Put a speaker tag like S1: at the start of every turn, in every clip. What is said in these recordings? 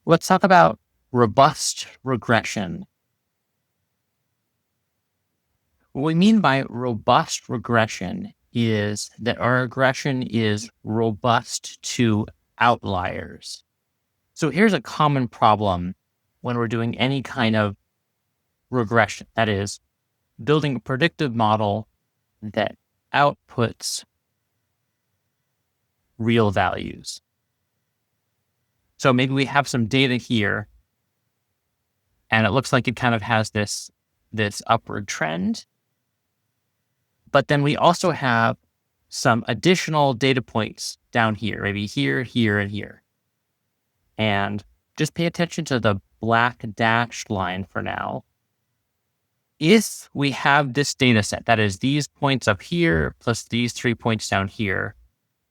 S1: Let's talk about robust regression. What we mean by robust regression is that our regression is robust to outliers. So here's a common problem when we're doing any kind of regression, that is, building a predictive model that outputs real values. So maybe we have some data here, and it looks like it kind of has this upward trend. But then we also have some additional data points down here, maybe here, here, and here. And just pay attention to the black dashed line for now. If we have this data set, that is these points up here plus these 3 points down here,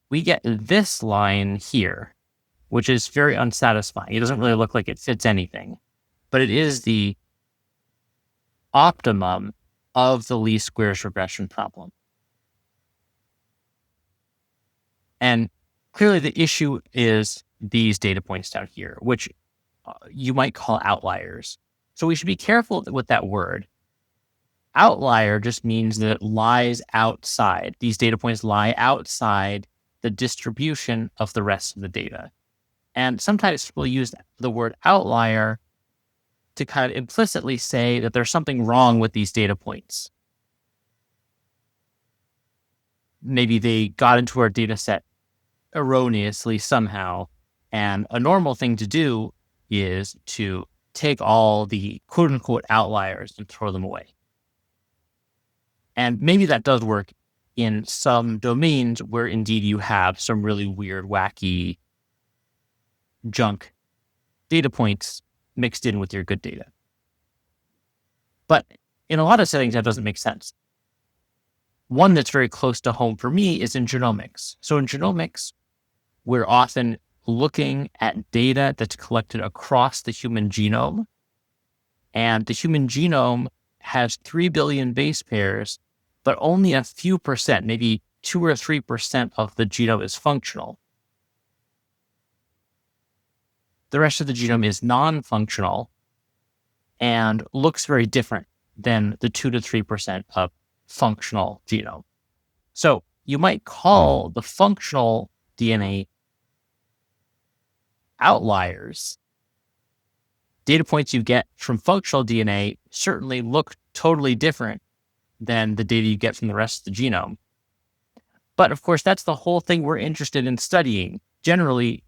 S1: we get this line here, which is very unsatisfying. It doesn't really look like it fits anything, but it is the optimum of the least squares regression problem. And clearly the issue is these data points down here, which you might call outliers. So we should be careful with that word. Outlier just means that it lies outside. These data points lie outside the distribution of the rest of the data. And sometimes we'll use the word outlier to kind of implicitly say that there's something wrong with these data points. Maybe they got into our data set erroneously somehow. And a normal thing to do is to take all the quote unquote outliers and throw them away. And maybe that does work in some domains where indeed you have some really weird, wacky junk data points mixed in with your good data. But in a lot of settings, that doesn't make sense. One that's very close to home for me is in genomics. So in genomics, we're often looking at data that's collected across the human genome. And the human genome has 3 billion base pairs, but only a few percent, maybe 2 or 3% of the genome is functional. The rest of the genome is non-functional and looks very different than the 2 to 3% of functional genome. So you might call the functional DNA outliers. Data points you get from functional DNA certainly look totally different than the data you get from the rest of the genome. But of course, that's the whole thing we're interested in studying. Generally,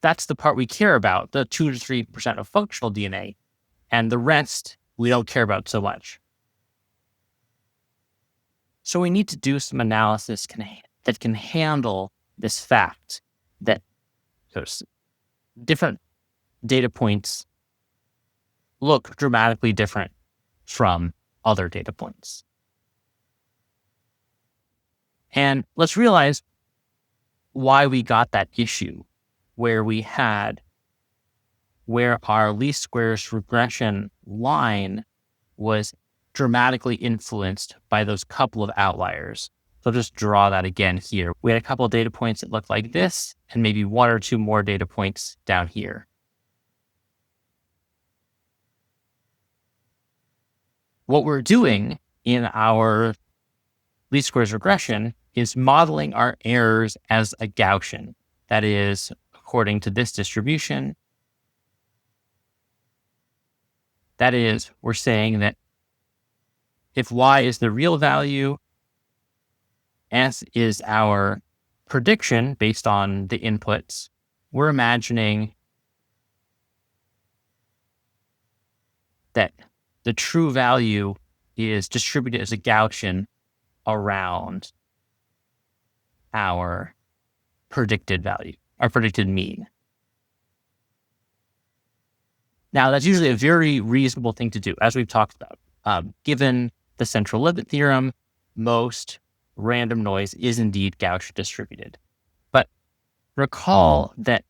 S1: that's the part we care about, the 2 to 3% of functional DNA, and the rest we don't care about so much. So we need to do some analysis that can handle this fact that different data points look dramatically different from other data points. And let's realize why we got that issue where our least squares regression line was dramatically influenced by those couple of outliers. So I'll just draw that again here. We had a couple of data points that looked like this, and maybe 1 or 2 more data points down here. What we're doing in our least squares regression is modeling our errors as a Gaussian. That is, according to this distribution. That is, we're saying that if y is the real value, s is our prediction based on the inputs, we're imagining that the true value is distributed as a Gaussian around our predicted value, our predicted mean. Now, that's usually a very reasonable thing to do, as we've talked about. Given the central limit theorem, most random noise is indeed Gaussian distributed. But recall that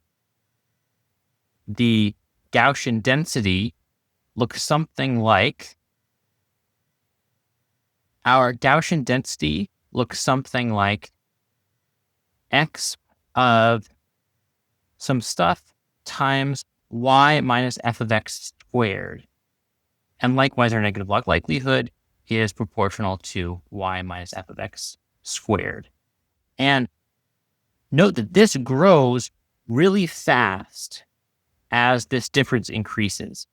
S1: the Gaussian density looks something like, x of some stuff times y minus f of x squared. And likewise, our negative log likelihood is proportional to y minus f of x squared. And note that this grows really fast as this difference increases.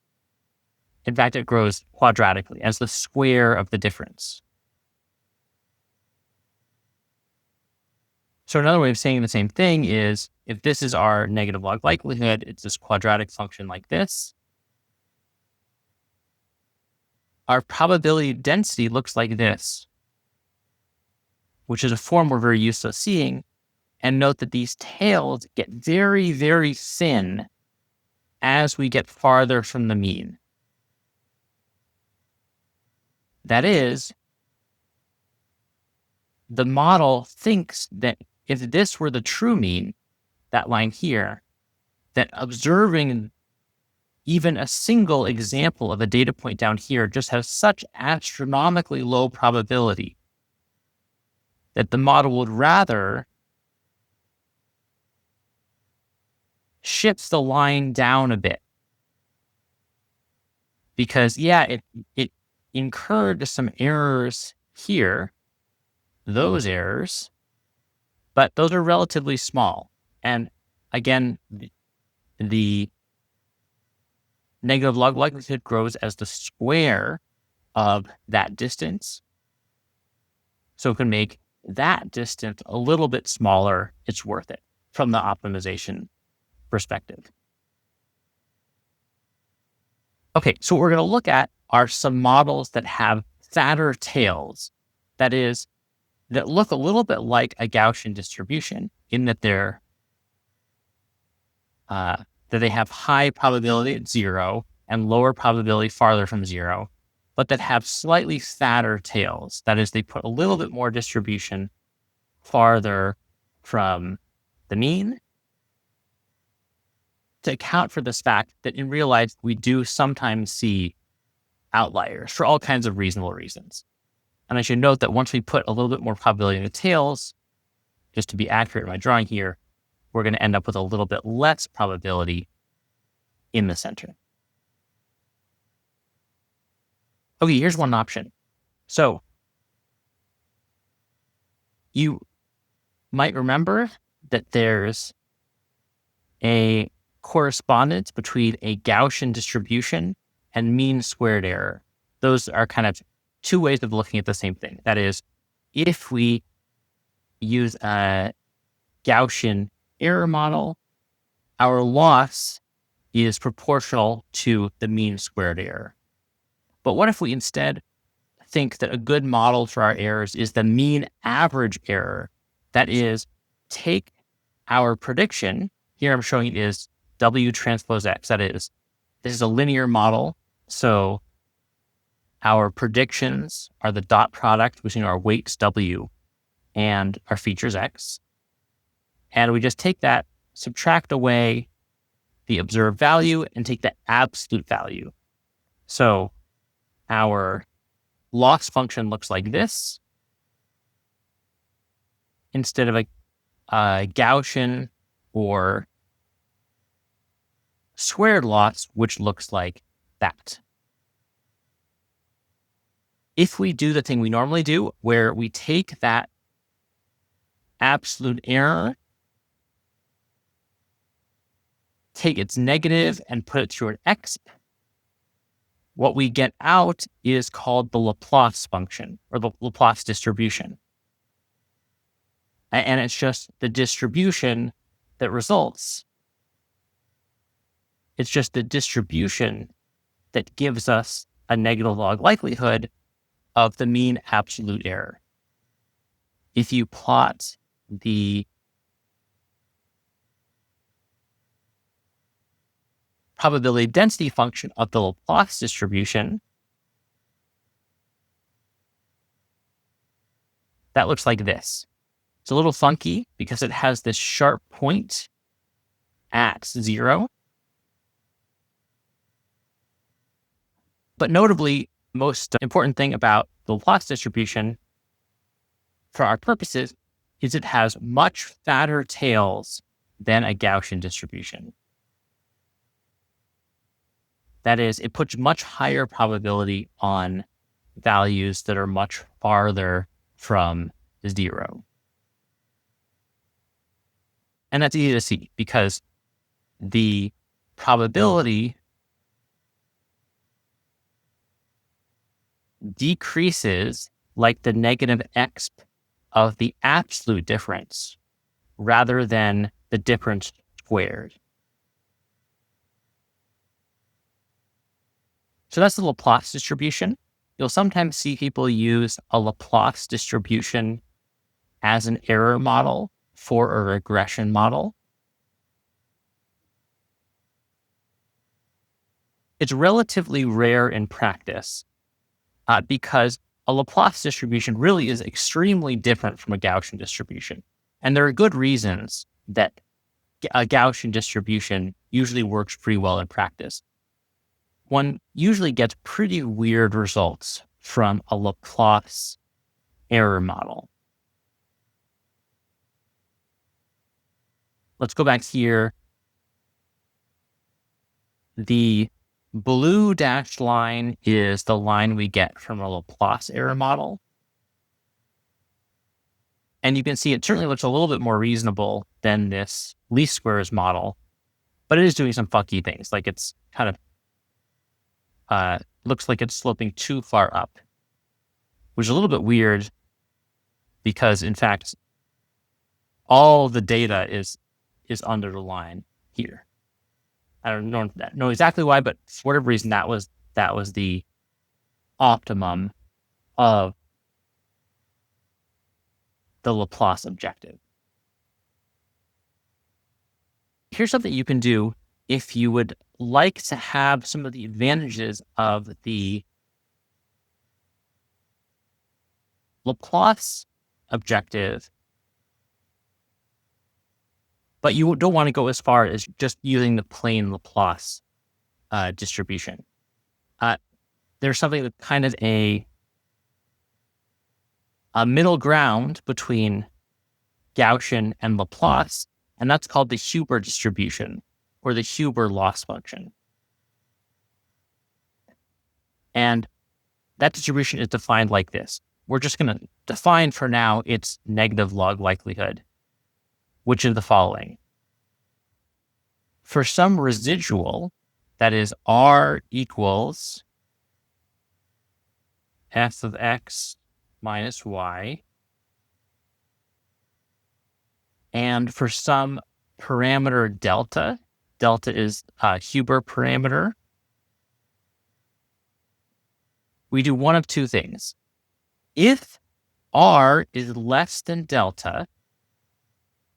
S1: In fact, it grows quadratically as the square of the difference. So another way of saying the same thing is, if this is our negative log likelihood, it's this quadratic function like this. Our probability density looks like this, which is a form we're very used to seeing. And note that these tails get very, very thin as we get farther from the mean. That is, the model thinks that if this were the true mean, that line here, that observing even a single example of a data point down here just has such astronomically low probability that the model would rather shift the line down a bit. Because, yeah, it incurred some errors here, those errors, but those are relatively small. And again, the negative log likelihood grows as the square of that distance. So it can make that distance a little bit smaller. It's worth it from the optimization perspective. Okay, so what we're going to look at are some models that have fatter tails. That is, that look a little bit like a Gaussian distribution in that they have high probability at 0 and lower probability farther from 0, but that have slightly fatter tails. That is, they put a little bit more distribution farther from the mean to account for this fact that in real life, we do sometimes see outliers for all kinds of reasonable reasons. And I should note that once we put a little bit more probability in the tails, just to be accurate in my drawing here, we're going to end up with a little bit less probability in the center. Okay, here's one option. So you might remember that there's a correspondence between a Gaussian distribution and mean squared error. Those are kind of two ways of looking at the same thing. That is, if we use a Gaussian error model, our loss is proportional to the mean squared error. But what if we instead think that a good model for our errors is the mean average error? That is, take our prediction, here I'm showing it is W transpose X. That is, this is a linear model. So our predictions are the dot product between our weights W and our features X. And we just take that, subtract away the observed value, and take the absolute value. So our loss function looks like this instead of a Gaussian or squared loss, which looks like that. If we do the thing we normally do, where we take that absolute error, take its negative and put it through an exp, what we get out is called the Laplace function, or the Laplace distribution. And it's just the distribution that results. It's just the distribution that gives us a negative log likelihood of the mean absolute error. If you plot the probability density function of the Laplace distribution, that looks like this. It's a little funky because it has this sharp point at 0. But notably, most important thing about the Laplace distribution for our purposes is it has much fatter tails than a Gaussian distribution. That is, it puts much higher probability on values that are much farther from 0. And that's easy to see because the probability decreases like the negative exp of the absolute difference rather than the difference squared. So that's the Laplace distribution. You'll sometimes see people use a Laplace distribution as an error model for a regression model. It's relatively rare in practice because a Laplace distribution really is extremely different from a Gaussian distribution. And there are good reasons that a Gaussian distribution usually works pretty well in practice. One usually gets pretty weird results from a Laplace error model. Let's go back here. The blue dashed line is the line we get from a Laplace error model. And you can see it certainly looks a little bit more reasonable than this least squares model, but it is doing some funky things. Like it's kind of looks like it's sloping too far up, which is a little bit weird because in fact, all the data is under the line here. I don't know exactly why, but for whatever reason, that was the optimum of the Laplace objective. Here's something you can do if you would like to have some of the advantages of the Laplace objective, but you don't want to go as far as just using the plain Laplace distribution. There's something that's kind of a middle ground between Gaussian and Laplace, and that's called the Huber distribution or the Huber loss function. And that distribution is defined like this. We're just going to define for now its negative log likelihood, which is the following. For some residual, that is R equals f of x minus y, and for some parameter delta is a Huber parameter, we do one of two things. If R is less than delta,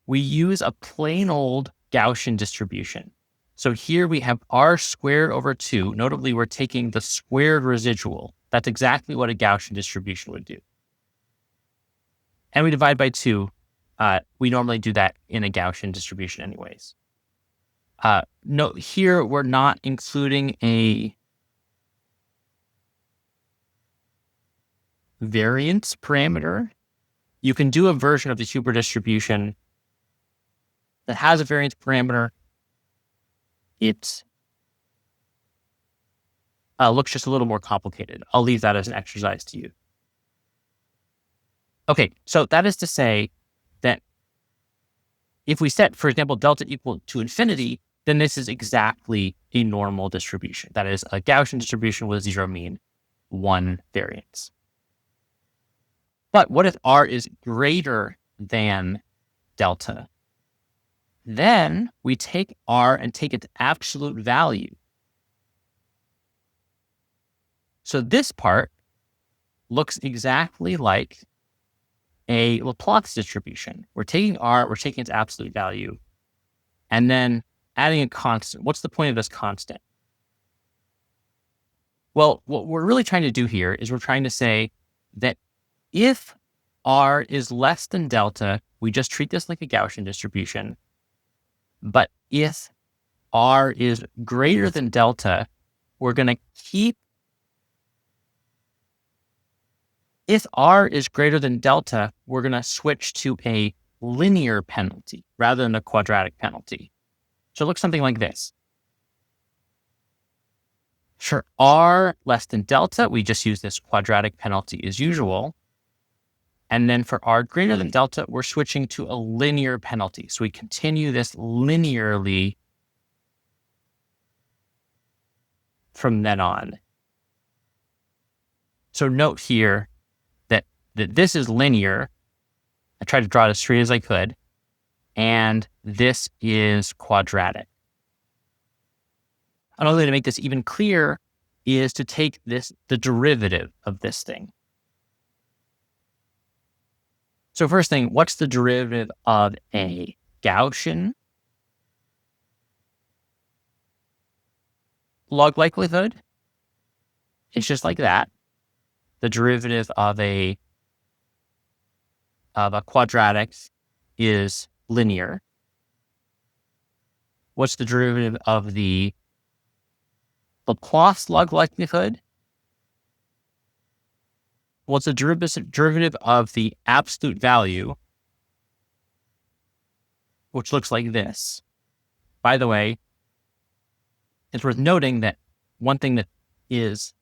S1: we use a plain old Gaussian distribution. So here we have R squared over 2. Notably, we're taking the squared residual. That's exactly what a Gaussian distribution would do. And we divide by 2. We normally do that in a Gaussian distribution anyways. Note here, we're not including a variance parameter. You can do a version of the Huber distribution that has a variance parameter. It looks just a little more complicated. I'll leave that as an exercise to you. Okay, so that is to say that if we set, for example, delta equal to infinity, then this is exactly a normal distribution. That is a Gaussian distribution with 0 mean, 1 variance. But what if R is greater than delta? Then we take R and take its absolute value. So this part looks exactly like a Laplace distribution. We're taking R, we're taking its absolute value, and then adding a constant. What's the point of this constant? Well, what we're really trying to do here is we're trying to say that if R is less than delta, we just treat this like a Gaussian distribution. But if R is greater than delta, we're going to keep. If R is greater than delta, we're going to switch to a linear penalty rather than a quadratic penalty. So it looks something like this. For r less than delta, we just use this quadratic penalty as usual. And then for r greater than delta, we're switching to a linear penalty. So we continue this linearly from then on. So note here that this is linear. I tried to draw it as straight as I could. And this is quadratic. Another way to make this even clearer is to take the derivative of this thing. So first thing, what's the derivative of a Gaussian log likelihood? It's just like that. The derivative of a quadratic is linear. What's the derivative of the Laplace log likelihood? What's the derivative of the absolute value, which looks like this? By the way, it's worth noting that one thing that is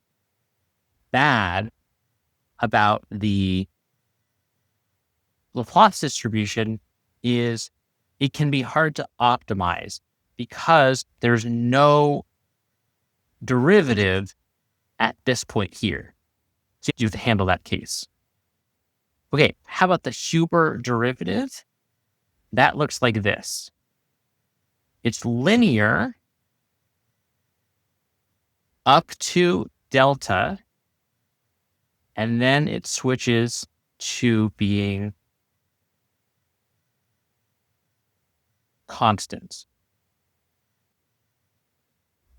S1: bad about the Laplace distribution is it can be hard to optimize because there's no derivative at this point here. So you have to handle that case. Okay, how about the Huber derivative? That looks like this. It's linear up to delta, and then it switches to being constants.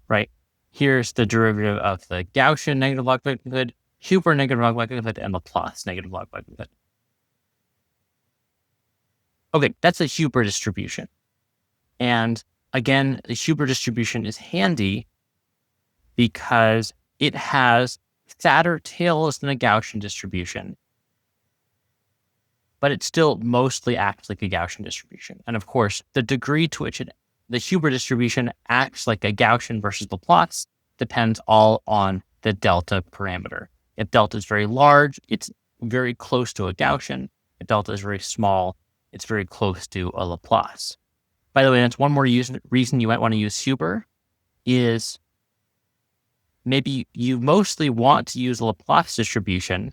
S1: Right? Here's the derivative of the Gaussian negative log likelihood, Huber negative log likelihood, and Laplace negative log likelihood. Okay, that's a Huber distribution. And again, the Huber distribution is handy because it has fatter tails than a Gaussian distribution, but it still mostly acts like a Gaussian distribution. And of course, the degree to which the Huber distribution acts like a Gaussian versus Laplace depends all on the delta parameter. If delta is very large, it's very close to a Gaussian. If delta is very small, it's very close to a Laplace. By the way, that's one more reason you might want to use Huber is maybe you mostly want to use a Laplace distribution,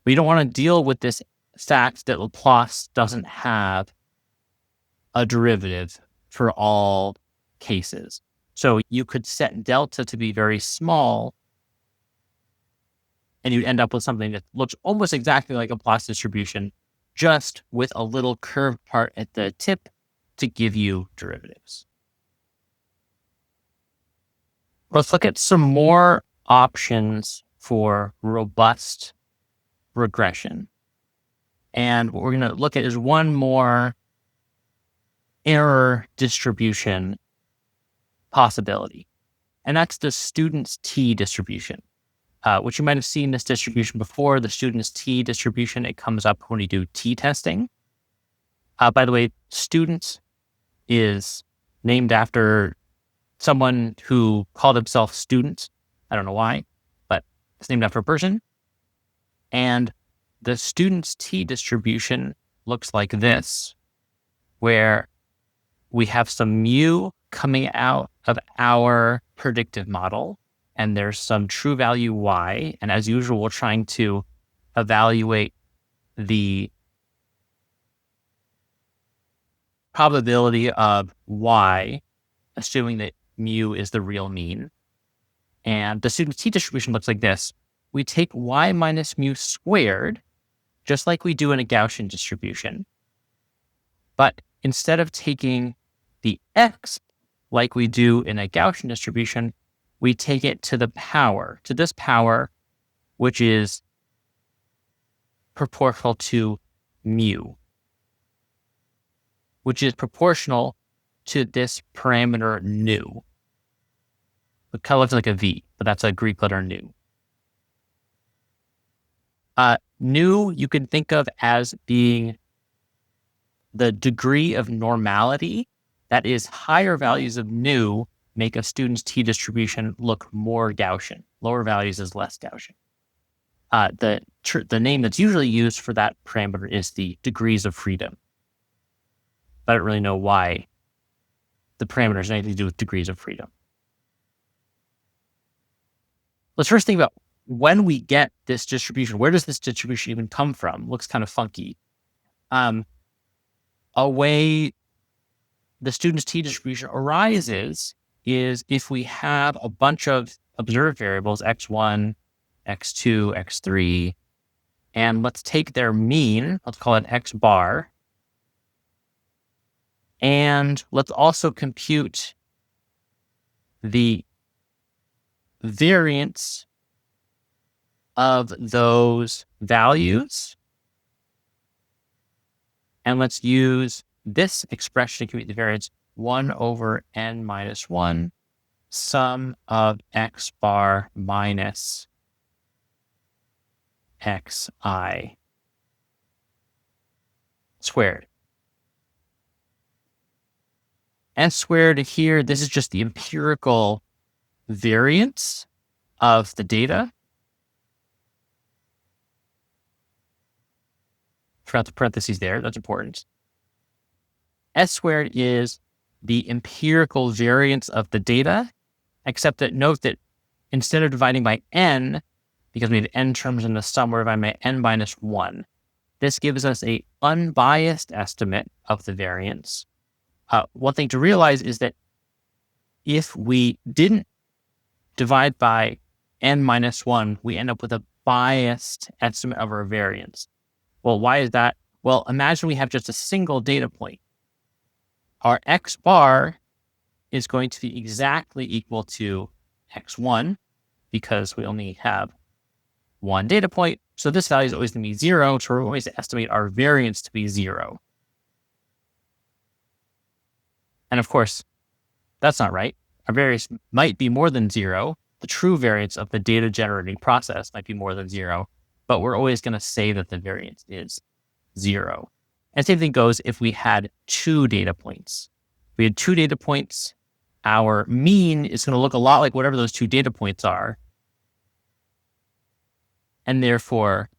S1: but you don't want to deal with this fact that Laplace doesn't have a derivative for all cases. So you could set delta to be very small, and you'd end up with something that looks almost exactly like a Laplace distribution, just with a little curved part at the tip to give you derivatives. Let's look at some more options for robust regression. And what we're going to look at is one more error distribution possibility. And that's the student's t distribution, which you might have seen this distribution before. The student's t distribution, it comes up when you do t-testing. By the way, student is named after someone who called himself student. I don't know why, but it's named after a person. And the student's t distribution looks like this, where we have some mu coming out of our predictive model, and there's some true value y. And as usual, we're trying to evaluate the probability of y, assuming that mu is the real mean. And the student's t distribution looks like this. We take y minus mu squared, just like we do in a Gaussian distribution. But instead of taking the x like we do in a Gaussian distribution, we take it to the power, to this power, which is proportional to mu, which is proportional to this parameter nu. It kind of looks like a v, but that's a Greek letter nu. Nu you can think of as being the degree of normality. That is, higher values of nu make a student's t-distribution look more Gaussian. Lower values is less Gaussian. The name that's usually used for that parameter is the degrees of freedom. I don't really know why the parameter has anything to do with degrees of freedom. Let's first think about when we get this distribution. Where does this distribution even come from? Looks kind of funky. A way the student's t-distribution arises is if we have a bunch of observed variables, x1, x2, x3, and let's take their mean, let's call it x bar, and let's also compute the variance of those values. And let's use this expression to compute the variance 1 over n minus 1 sum of x bar minus xi squared. S squared here, this is just the empirical variance of the data. Forgot the parentheses there, that's important. S squared is the empirical variance of the data, except that note that instead of dividing by n, because we have n terms in the sum, we're dividing by n minus 1. This gives us an unbiased estimate of the variance. One thing to realize is that if we didn't divide by n minus 1, we end up with a biased estimate of our variance. Well, why is that? Well, imagine we have just a single data point. Our x bar is going to be exactly equal to x1 because we only have one data point. So this value is always going to be 0. So we're always to estimate our variance to be 0. And of course, that's not right. Our variance might be more than 0. The true variance of the data generating process might be more than 0, but we're always going to say that the variance is 0. And same thing goes if we had 2 data points. If we had 2 data points, our mean is going to look a lot like whatever those 2 data points are. And therefore,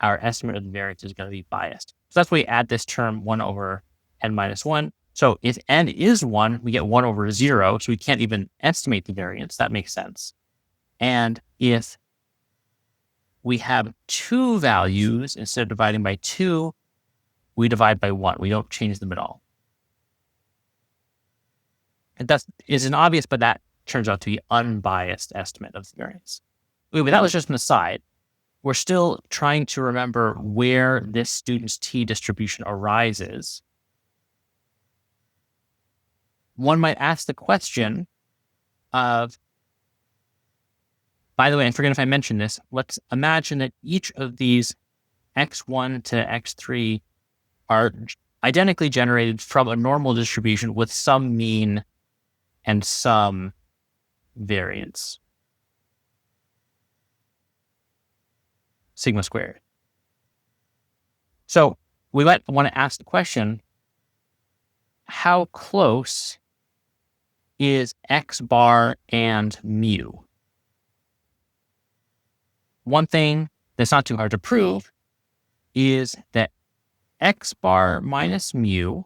S1: our estimate of the variance is going to be biased. So that's why we add this term 1 over n minus 1. So if n is 1, we get 1 over 0, so we can't even estimate the variance. That makes sense. And if we have 2 values, instead of dividing by 2, we divide by 1. We don't change them at all. And that isn't obvious, but that turns out to be unbiased estimate of the variance. Anyway, that was just an aside. We're still trying to remember where this student's t-distribution arises. One might ask the question of, by the way, I forget if I mentioned this, let's imagine that each of these x1 to x3 are identically generated from a normal distribution with some mean and some variance, sigma squared. So we might want to ask the question, how close is x bar and mu? One thing that's not too hard to prove is that x bar minus mu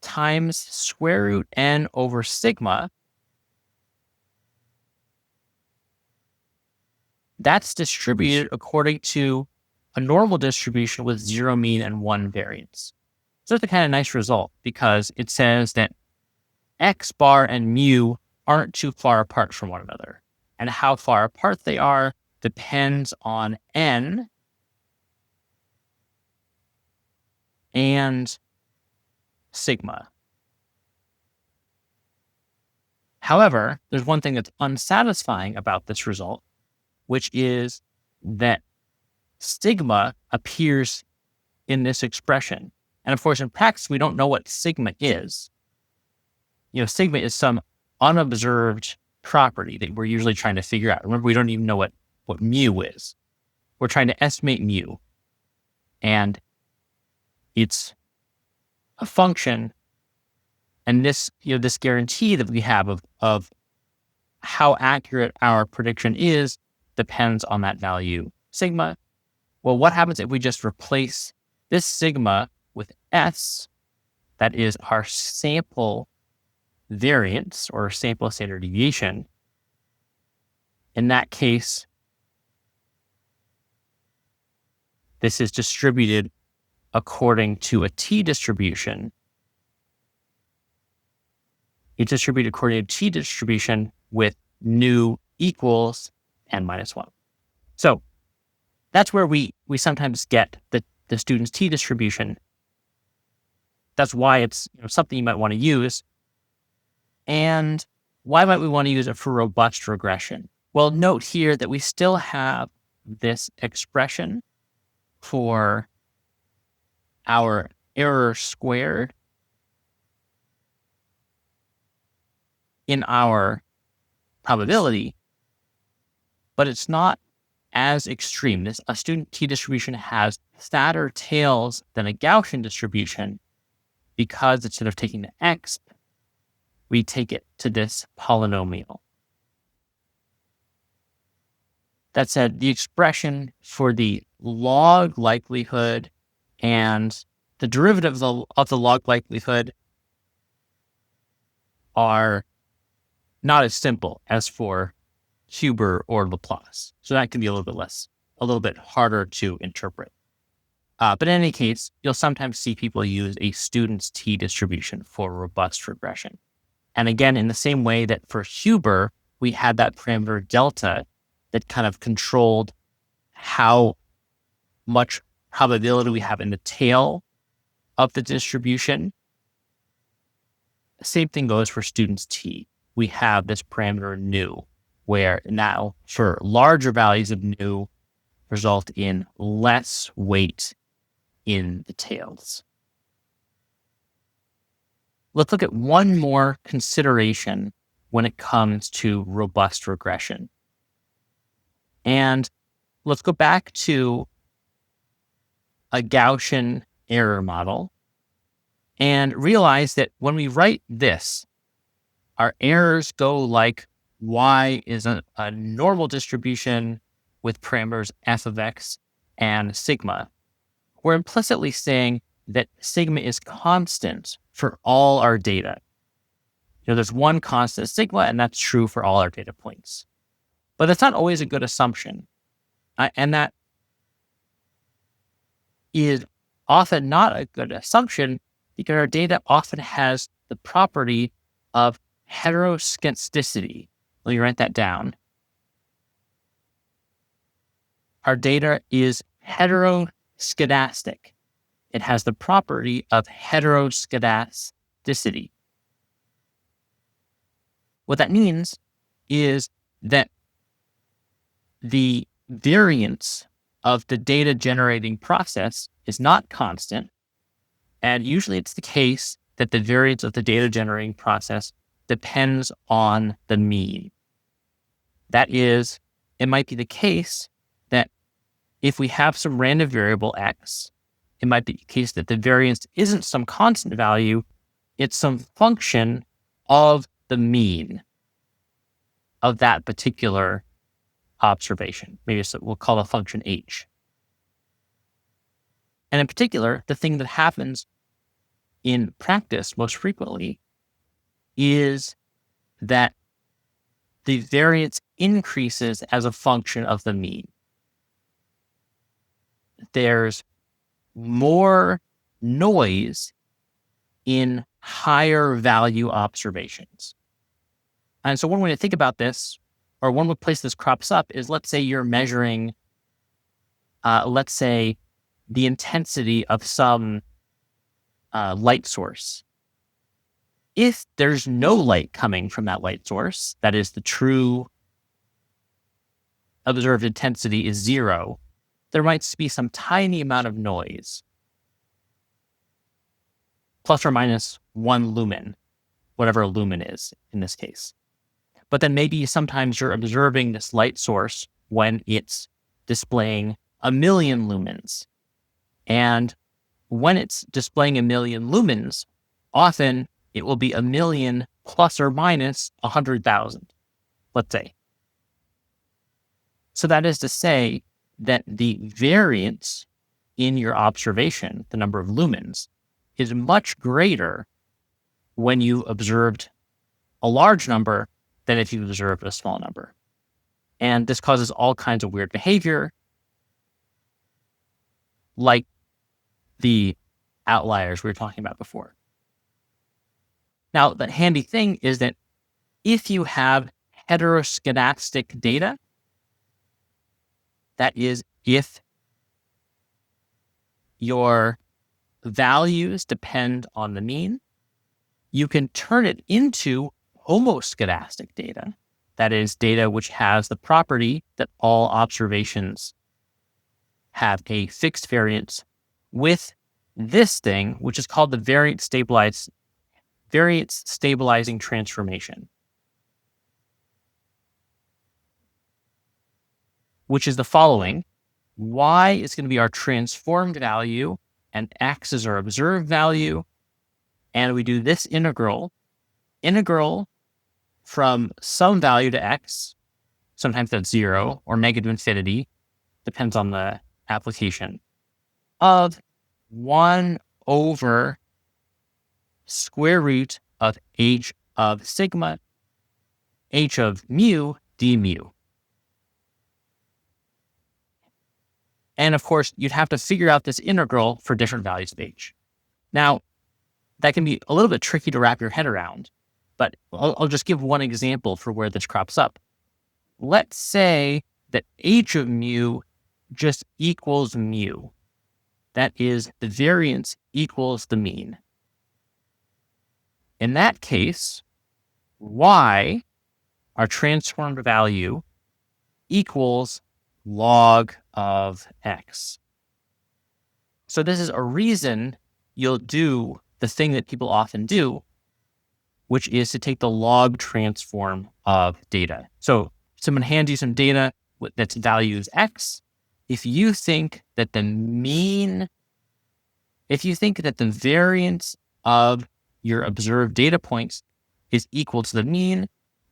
S1: times square root n over sigma, that's distributed according to a normal distribution with 0 mean and 1 variance. So that's a kind of nice result because it says that x bar and mu aren't too far apart from one another. And how far apart they are depends on n and sigma. However, there's one thing that's unsatisfying about this result, which is that sigma appears in this expression. And of course, in practice, we don't know what sigma is. Sigma is some unobserved property that we're usually trying to figure out. Remember, we don't even know what mu is. We're trying to estimate mu. And it's a function, And this guarantee that we have of how accurate our prediction is depends on that value sigma. Well, what happens if we just replace this sigma with S, that is our sample variance or sample standard deviation? In that case, this is distributed according to a t distribution. It's distributed according to t distribution with nu equals n minus 1. So that's where we sometimes get the student's t distribution. That's why it's something you might want to use. And why might we want to use it for robust regression? Well, note here that we still have this expression for our error squared in our probability, but it's not as extreme. A student t distribution has fatter tails than a Gaussian distribution because instead of taking the x, we take it to this polynomial. That said, the expression for the log likelihood and the derivative of the log likelihood are not as simple as for Huber or Laplace. So that can be a little bit harder to interpret. But in any case, you'll sometimes see people use a student's t distribution for robust regression. And again, in the same way that for Huber, we had that parameter delta that kind of controlled how much probability we have in the tail of the distribution. The same thing goes for student's t. We have this parameter nu, where now for larger values of nu result in less weight in the tails. Let's look at one more consideration when it comes to robust regression. And let's go back to a Gaussian error model and realize that when we write this, our errors go like y is a normal distribution with parameters f of x and sigma. We're implicitly saying that sigma is constant for all our data. There's one constant sigma, and that's true for all our data points. But that's not always a good assumption. And that is often not a good assumption because our data often has the property of heteroscedasticity. Let me write that down. Our data is heteroscedastic. It has the property of heteroscedasticity. What that means is that the variance of the data generating process is not constant. And usually it's the case that the variance of the data generating process depends on the mean. That is, it might be the case that if we have some random variable x, it might be the case that the variance isn't some constant value, it's some function of the mean of that particular observation. Maybe we'll call the function h. And in particular, the thing that happens in practice most frequently is that the variance increases as a function of the mean. There's more noise in higher value observations. And so one way to think about this, or one place this crops up, is let's say you're measuring, let's say, the intensity of some light source. If there's no light coming from that light source, that is, the true observed intensity is 0, there might be some tiny amount of noise, plus or minus 1 lumen, whatever a lumen is in this case. But then maybe sometimes you're observing this light source when it's displaying 1,000,000 lumens. And when it's displaying 1,000,000 lumens, often it will be 1,000,000 plus or minus 100,000, let's say. So that is to say that the variance in your observation, the number of lumens, is much greater when you observed a large number than if you observed a small number. And this causes all kinds of weird behavior, like the outliers we were talking about before. Now, the handy thing is that if you have heteroscedastic data, that is, if your values depend on the mean, you can turn it into homoscedastic data. That is, data which has the property that all observations have a fixed variance with this thing, which is called the variance stabilizing transformation, which is the following. Y is going to be our transformed value, and X is our observed value. And we do this integral from some value to X, sometimes that's 0 or negative infinity, depends on the application, of 1 over square root of h of sigma, h of mu, d mu. And of course, you'd have to figure out this integral for different values of h. Now, that can be a little bit tricky to wrap your head around, but I'll just give one example for where this crops up. Let's say that h of mu just equals mu. That is, the variance equals the mean. In that case, y, our transformed value, equals log of x. So this is a reason you'll do the thing that people often do, which is to take the log transform of data. So someone hands you some data that's values x. If you think that the variance of your observed data points is equal to the mean,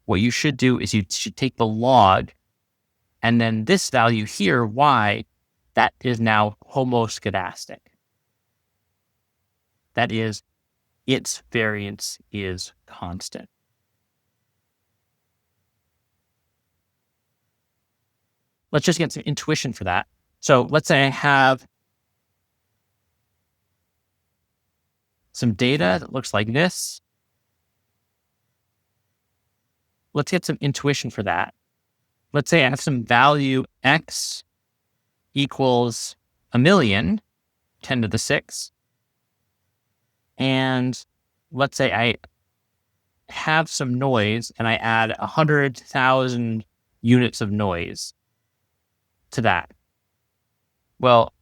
S1: what you should do is you should take the log, and then this value here, y, that is now homoscedastic. That is, its variance is constant. Let's just get some intuition for that. So let's say I have some data that looks like this. Let's get some intuition for that. Let's say I have some value x equals 1,000,000, 10 to the 6. And let's say I have some noise and I add 100,000 units of noise to that. Well,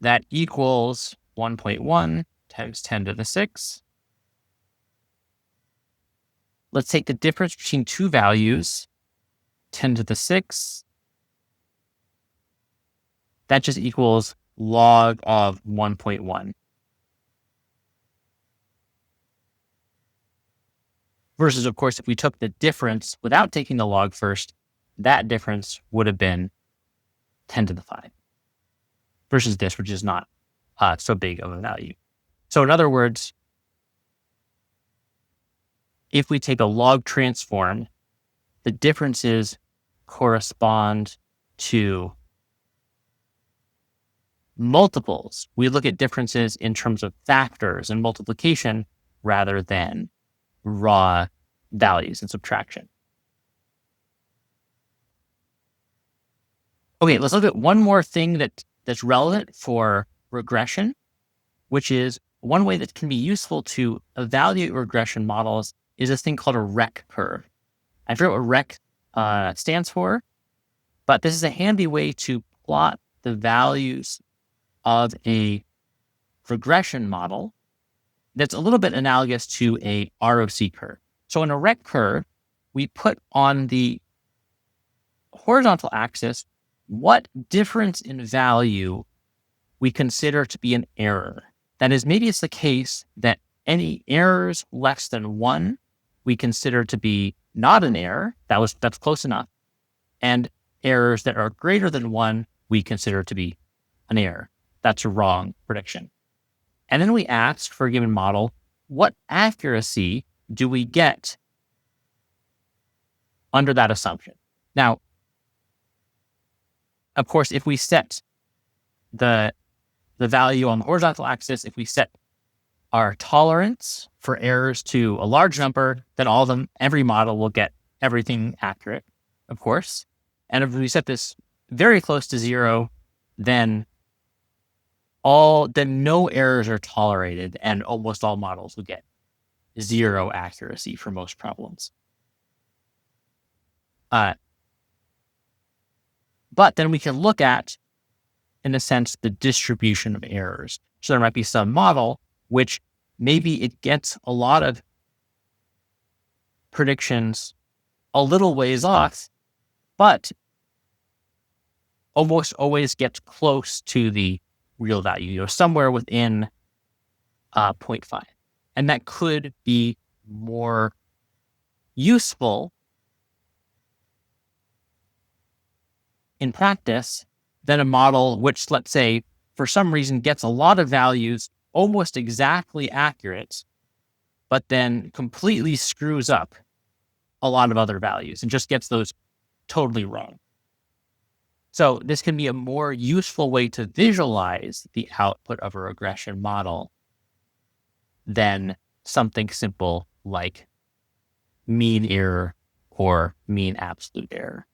S1: that equals 1.1 times 10 to the 6. Let's take the difference between two values, 10 to the 6. That just equals log of 1.1. Versus, of course, if we took the difference without taking the log first, that difference would have been 10 to the 5. Versus this, which is not so big of a value. So in other words, if we take a log transform, the differences correspond to multiples. We look at differences in terms of factors and multiplication rather than raw values and subtraction. Okay, let's look at one more thing that's relevant for regression, which is one way that can be useful to evaluate regression models is this thing called a REC curve. I forget what REC stands for, but this is a handy way to plot the values of a regression model that's a little bit analogous to a ROC curve. So in a REC curve, we put on the horizontal axis what difference in value we consider to be an error. That is, maybe it's the case that any errors less than 1 we consider to be not an error. That's close enough. And errors that are greater than 1 we consider to be an error. That's a wrong prediction. And then we ask for a given model, what accuracy do we get under that assumption? Now, of course, if we set the value on the horizontal axis, if we set our tolerance for errors to a large number, then every model will get everything accurate, of course. And if we set this very close to 0, then no errors are tolerated, and almost all models will get 0 accuracy for most problems. But then we can look at, in a sense, the distribution of errors. So there might be some model which maybe it gets a lot of predictions a little ways off, but almost always gets close to the real value, somewhere within 0.5. And that could be more useful in practice than a model which, let's say, for some reason gets a lot of values almost exactly accurate, but then completely screws up a lot of other values and just gets those totally wrong. So this can be a more useful way to visualize the output of a regression model than something simple like mean error or mean absolute error.